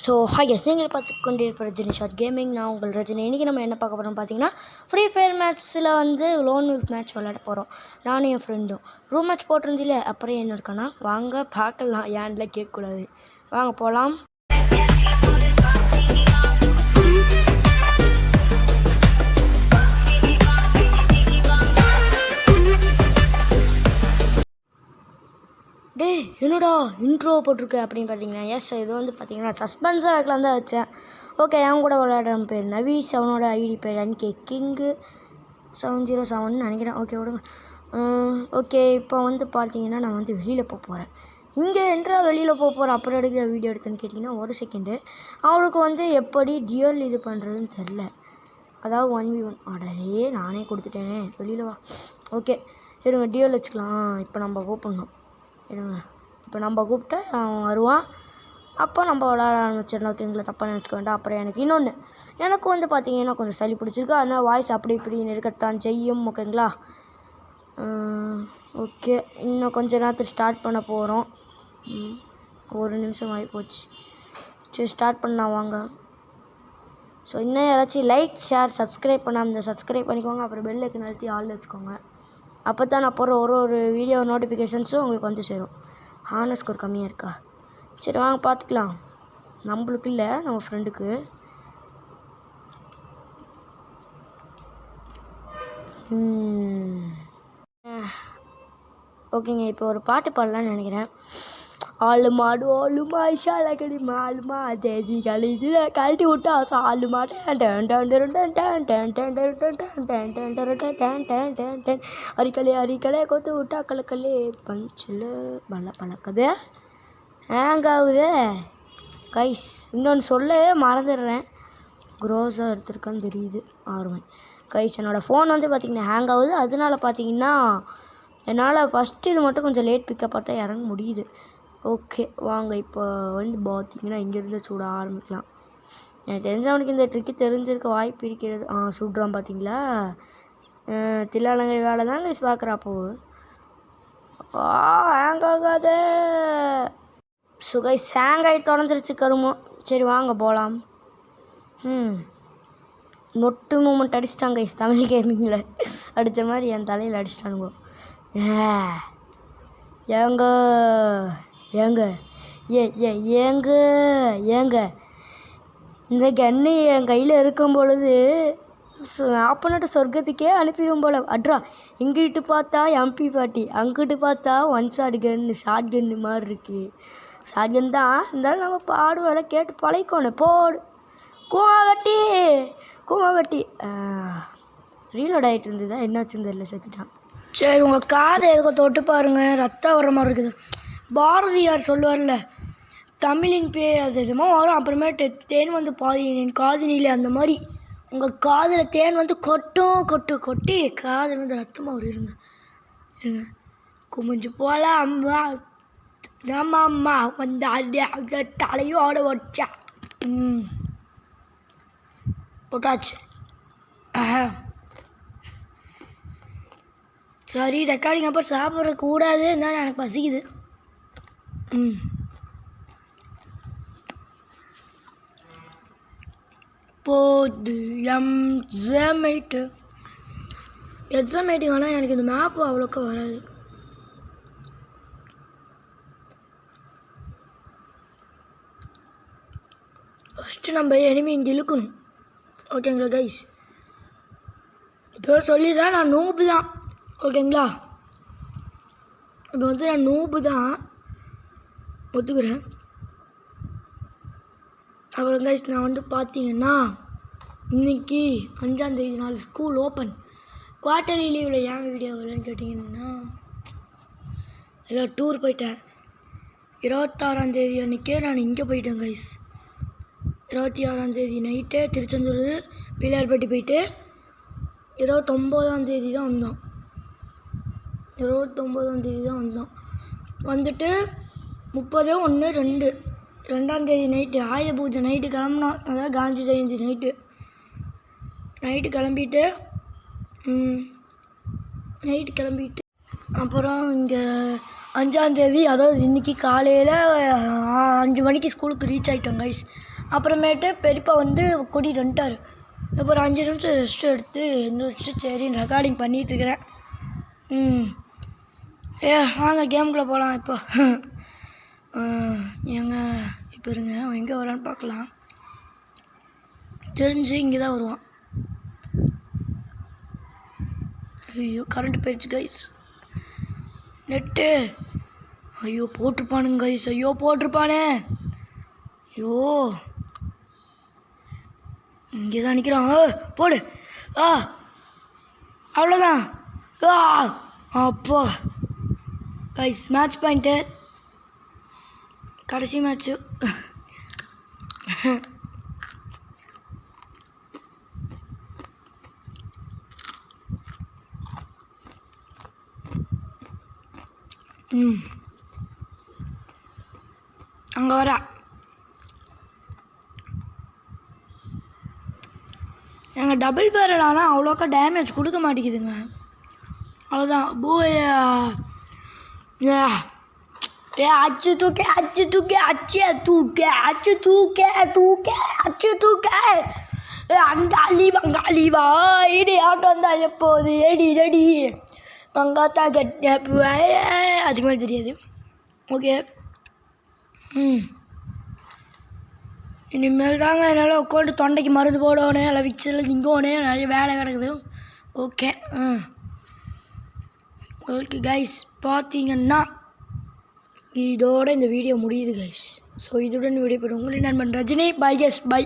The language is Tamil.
ஸோ ஹாய் எஸ் நீங்கள் பார்த்து கொண்டிருப்ப ரஜினி ஷார்ட் கேமிங். நான் உங்கள் ரஜினி. இன்றைக்கி நம்ம என்ன பார்க்க போகிறோம்னு பார்த்தீங்கன்னா, ஃப்ரீ ஃபயர் மேட்ச்சில் வந்து லோன் வில்க் மேட்ச் விளையாட போகிறோம். நானும் என் ஃப்ரெண்டும் ரூம் மேட்ச் போட்டிருந்தில்ல, அப்புறம் என்ன இருக்கானா வாங்க பார்க்கலாம். ஏன்ல கேட்கக்கூடாது, வாங்க போகலாம். டே என்னடா இன்ட்ரோ போட்டிருக்கு அப்படின்னு பார்த்தீங்கன்னா, எஸ் இது வந்து பார்த்தீங்கன்னா சஸ்பென்ஸாக வைக்கலாம் தான் வச்சேன். ஓகே, என் கூட விளையாடுற பேர் நவீஸ், அவனோட ஐடி பேர் NK கிங்கு 707 நினைக்கிறேன். ஓகே விடுங்க. ஓகே, இப்போ வந்து பார்த்தீங்கன்னா நான் வந்து வெளியில் போகிறேன். இங்கே என்றா வெளியில் போகிறேன், அப்புறம் எடுக்கிற வீடியோ எடுத்தேன்னு கேட்டிங்கன்னா ஒரு செகண்டு. அவளுக்கு வந்து எப்படி டியூல் இது பண்ணுறதுன்னு தெரில. அதாவது 1v1 ஆடே நானே கொடுத்துட்டேனே, வெளியில் வா. ஓகே இருங்க, டியூல் வச்சுக்கலாம். இப்போ நம்ம கூப்பிட்ணும். இருங்க, இப்போ நம்ம கூப்பிட்டு அவன் வருவான், அப்போ நம்ம விளையாட ஆரம்பிச்சிடலாம். ஓகேங்களா, தப்பாக நினச்சிக்க வேண்டாம். அப்புறம் எனக்கு வந்து பார்த்தீங்கன்னா கொஞ்சம் சளி பிடிச்சிருக்கு, அதனால் வாய்ஸ் அப்படி இப்படின்னு இருக்கத்தான் செய்யும். ஓகேங்களா, ஓகே இன்னும் கொஞ்சம் நேரத்தில் ஸ்டார்ட் பண்ண போகிறோம். ஒரு நிமிஷம் ஆகி போச்சு. சரி ஸ்டார்ட் பண்ணலாம் வாங்க. ஸோ இன்னும் யாராச்சும் லைக் ஷேர் சப்ஸ்கிரைப் பண்ணாமல் சப்ஸ்கிரைப் பண்ணிக்கோங்க. அப்புறம் பெல் ஐக்கன் அழுத்தி ஆள் வச்சுக்கோங்க. அப்போ தான் நான் போகிற ஒரு வீடியோ நோட்டிஃபிகேஷன்ஸும் உங்களுக்கு வந்து சேரும். ஹானர் ஸ்கோர் கம்மியாக இருக்கா? சரி வாங்க பார்த்துக்கலாம். நம்மளுக்கு இல்லை, நம்ம ஃப்ரெண்டுக்கு. ஓகேங்க, இப்போ ஒரு பாட்டு பாடலான்னு நினைக்கிறேன். ஆளு மாடு ஆளுமா இஷால கடிமா ஆளுமா தேஜி களி இதில் கழட்டி விட்டா ஆளு மாடு அரிக்கலே கொத்து விட்டா கலக்கல்லே பஞ்சில் பல பழக்கது ஹேங் ஆகுது கைஸ். இன்னொன்று சொல்லவே மறந்துடுறேன், க்ரோஸாக எடுத்துருக்கான்னு தெரியுது. ஆர்மை கைஸ், என்னோடய ஃபோன் வந்து பார்த்திங்கன்னா ஹேங் ஆகுது. அதனால பார்த்தீங்கன்னா என்னால் ஃபஸ்ட்டு இது மட்டும் கொஞ்சம் லேட் பிக்கப் பார்த்தா இறங்க முடியுது. ஓகே வாங்க, இப்போ வந்து பார்த்திங்கன்னா இங்கேருந்து சுட ஆரம்பிக்கலாம். எனக்கு தெரிஞ்சவனுக்கு இந்த ட்ரிக்கு தெரிஞ்சிருக்க வாய்ப்பு இருக்கிறது. சுடுறான் பார்த்தீங்களா, தில்லாலங்கை வேலை தாங்க பார்க்குறாப்போ. ஹேங் ஆகாதே சுகை, சேங்காய் தொலைஞ்சிருச்சு கருமோ. சரி வாங்க போகலாம். நொட்டு மூமெண்ட் அடிச்சிட்டாங்க கைஸ். தமிழ் கேமிங்கில் அடித்த மாதிரி என் தலையில் அடிச்சிட்டானுங்க. ஏங்க ஏங்க ஏங்க ஏங்க இந்த கன்று என் கையில் இருக்கும் பொழுது ஆப்பனட்ட சொர்க்கத்துக்கே அனுப்பிடும் போல். அட்ரா, இங்கிட்டு பார்த்தா MP பாட்டி, அங்கிட்டு பார்த்தா ஷாட் கன்னு மாதிரி இருக்குது. ஷாட் கன் தான் இருந்தாலும் நம்ம பாடுவேல கேட்டு பழைக்கணும். போடு கூமாவட்டி ரீலோட் ஆகிட்டு இருந்ததா என்னாச்சுன்னு தெரியல, செத்துட்டான். சரி உங்கள் காதை எதுக்கோ தொட்டு பாருங்கள், ரத்தம் வர மாதிரி இருக்குது. பாரதியார் சொல்லுவார்ல, தமிழின் அது எதுமோ வரும், அப்புறமேட்டு தேன் வந்து பாதி என் காதினிலே, அந்த மாதிரி உங்கள் காதில் தேன் வந்து கொட்டி காதில் வந்து ரத்தமாக வரும். இருங்க குமிஞ்சு போல அம்மா நம்ம அம்மா வந்து அடி தலையோட ஒட்டா போட்டாச்சு. சரி ரெக்கார்டிங் அப்போ சாப்பிட்றக்கூடாது, இருந்தாலும் எனக்கு பசிக்குது. போது எக்ஸாமேட்டிங் ஆனால் எனக்கு இந்த மேப்பு அவ்வளோக்கா வராது. ஃபஸ்ட்டு நம்ம எனிமி இங்கே இழுக்கணும். ஓகேங்களா கைஸ், இப்போ சொல்லிடுறேன், நான் நூபு தான். ஓகேங்களா, இப்போ வந்து நான் நூபு தான் ஒத்துக்கிறேன். அப்புறம் கைஸ், நான் வந்து பார்த்தீங்கன்னா இன்றைக்கி 5ஆம் தேதி நாள் ஸ்கூல் ஓப்பன். குவார்ட்டர்லி லீவில் ஏன் வீடியோ வரலன்னு கேட்டிங்கன்னா, எல்லாம் டூர் போயிட்டேன். 26ஆம் தேதி அன்றைக்கே நான் இங்கே போயிட்டேன் கைஸ். 26ஆம் தேதி நைட்டே திருச்செந்தூர் பிள்ளையார்பட்டி போயிட்டு 29ஆம் தேதி தான் வந்தோம். 29ஆம் தேதி தான் வந்தோம். வந்துட்டு 30, 1, 2ஆம் தேதி நைட்டு ஆயுத பூஜை நைட்டு கிளம்புனோம். அதாவது காந்தி ஜெயந்தி நைட்டு கிளம்பிட்டு அப்புறம் இங்கே 5ஆந்தேதி, அதாவது இன்றைக்கி காலையில் 5 மணிக்கு ஸ்கூலுக்கு ரீச் ஆகிட்டோம் கைஸ். அப்புறமேட்டு பெரியப்பா வந்து கூட்டிகிட்டு வந்துட்டார். இப்போ ஒரு 5 நிமிஷம் ரெஸ்ட் எடுத்து எந்திரிச்சு சரி ரெக்கார்டிங் பண்ணிகிட்ருக்கிறேன். வாங்க கேமுக்குள்ளே போகலாம். இப்போ இப்போ இருங்க அவன் எங்கே வரான்னு பார்க்கலாம். தெரிஞ்சு இங்கே தான் வருவான். ஐயோ கரண்ட் போயிடுச்சு கைஸ். நெட்டு ஐயோ போட்டிருப்பானுங்க கைஸ். ஐயோ போட்டிருப்பானே. ஐயோ இங்கே தான் நிற்கிறான். போடு. அவ்வளோதான். அப்போ கைஸ் மேட்ச் பாயிண்ட்டு கடைசி மேட்ச்சு. அங்கே வரா. எங்கள் டபுள் பேரல் ஆனால் அவ்வளோக்கா டேமேஜ் கொடுக்க மாட்டேங்குதுங்க. அவ்வளோதான். போயா அச்சு தூக்க அச்சு தூக்க அச்சு தூக்க அச்சு தூக்க தூக்க அச்சு தூக்க அங்காளி பங்காளி வா இடி ஆட்டம் வந்தா எப்போது எடி ரெடி பங்காத்தா கட்ட அதுக்கு மாதிரி தெரியாது. ஓகே இனிமேல் தாங்க என்னால் உட்காந்து தொண்டைக்கு மருந்து போடணும், இல்லை விக்ஸில் திங்கோணும், நிறைய வேலை கிடக்குது. ஓகே ஓகே கைஸ் பார்த்தீங்கன்னா இதோட இந்த வீடியோ முடியுது கைஸ். ஸோ இதுடன் வீடியோ போய்ட்டு உங்களின் நண்பன் ரஜினி. Bye guys bye.